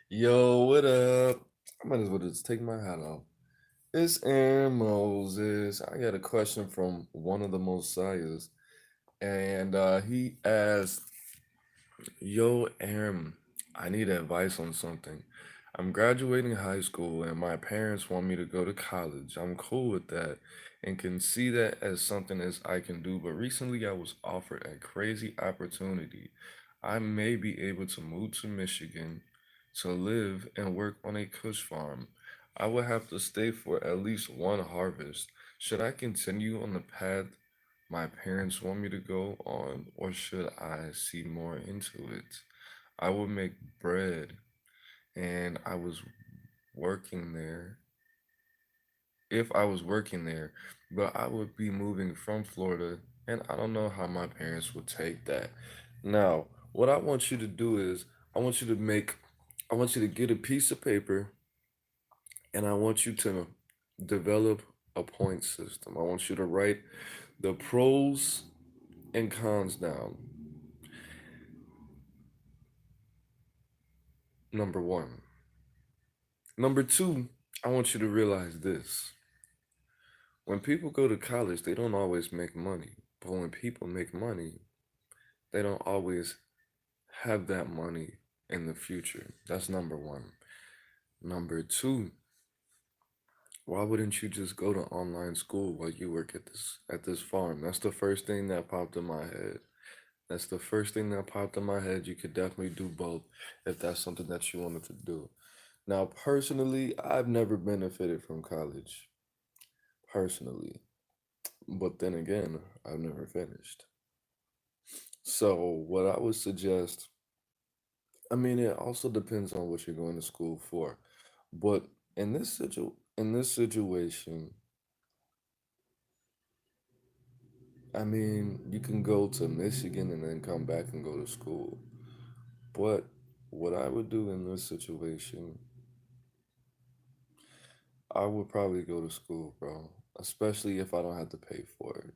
Yo, what up? I might as well just take my hat off. It's Aaron Moses. I got a question from one of the Mosiahs, and he asked, Yo, Aaron, I need advice on something. I'm graduating high school, and my parents want me to go to college. I'm cool with that and can see that as something as I can do, but recently I was offered a crazy opportunity. I may be able to move to Michigan to live and work on a kush farm. I will have to stay for at least one harvest. Should I continue on the path my parents want me to go on, or should I see more into it? I would make bread, and I was working there. If I was working there, but I would be moving from Florida, and I don't know how my parents would take that. Now, what I want you to do is, I want you to make, I want you to get a piece of paper, and I want you to develop a point system. I want you to write the pros and cons down. Number one. Number two, I want you to realize this. When people go to college, they don't always make money. But when people make money, they don't always have that money in the future. That's number one. Number two, why wouldn't you just go to online school while you work at this farm? That's the first thing that popped in my head. That's the first thing that popped in my head. You could definitely do both if that's something that you wanted to do. Now, personally, I've never benefited from college. Personally. But then again, I've never finished. So, what I would suggest, I mean, it also depends on what you're going to school for. But in this situation, I mean, you can go to Michigan and then come back and go to school. But what I would do in this situation, I would probably go to school, bro. Especially if I don't have to pay for it.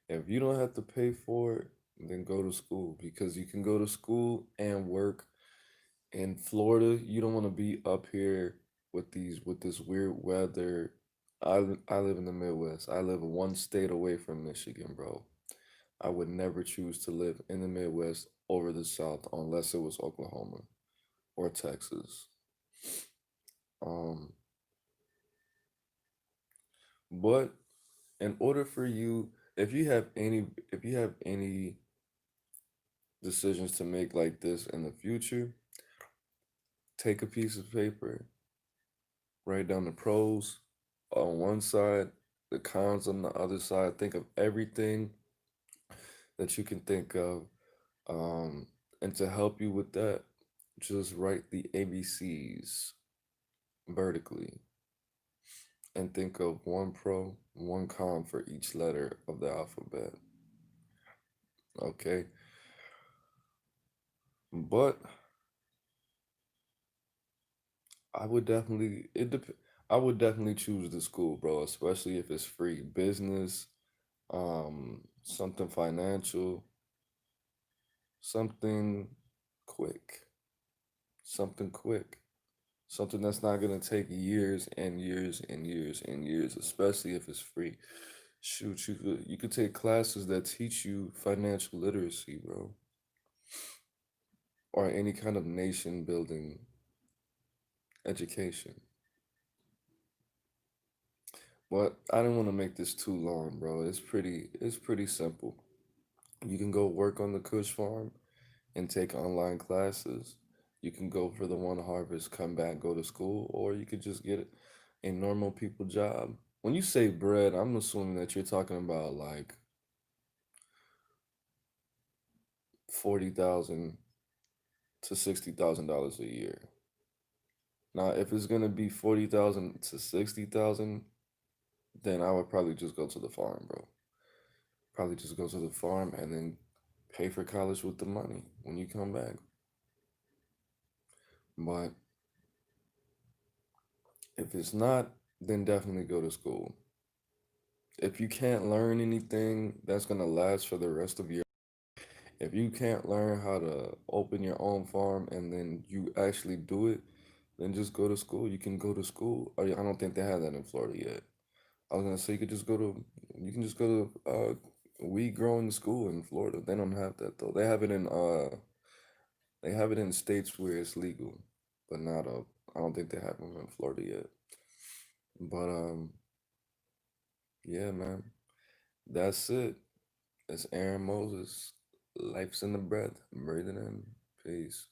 If you don't have to pay for it, then go to school because you can go to school and work in Florida. You don't want to be up here with this weird weather. I live in the Midwest. I live one state away from Michigan, bro. I would never choose to live in the Midwest over the South unless it was Oklahoma or Texas. Um, but in order for you, if you have any decisions to make like this in the future, take a piece of paper, write down the pros on one side, the cons on the other side. Think of everything that you can think of. Um, and to help you with that, just write the ABCs vertically and think of one pro, one con for each letter of the alphabet. Okay. But I would definitely I would definitely choose the school, bro, especially if it's free business, something financial, something quick, something quick, something that's not gonna take years and years and years and years, especially if it's free. Shoot, you could take classes that teach you financial literacy, bro, or any kind of nation building education. But I don't want to make this too long, bro. It's pretty simple. You can go work on the Kush farm and take online classes. You can go for the one harvest, come back, go to school, or you could just get a normal people job. When you say bread, I'm assuming that you're talking about like 40,000 to $60,000 a year. Now, if it's gonna be 40,000 to 60,000, then I would probably just go to the farm, bro. Probably just go to the farm and then pay for college with the money when you come back. But if it's not, then definitely go to school. If you can't learn anything that's gonna last for the rest of your If you can't learn how to open your own farm and then you actually do it, then just go to school. You can go to school. I don't think they have that in Florida yet. I was gonna say you can just go to weed growing school in Florida. They don't have that though. They have it in states where it's legal, but not I don't think they have them in Florida yet. But yeah, man, that's it. It's Aaron Moses. Life's in the breath. I'm breathing in. Peace.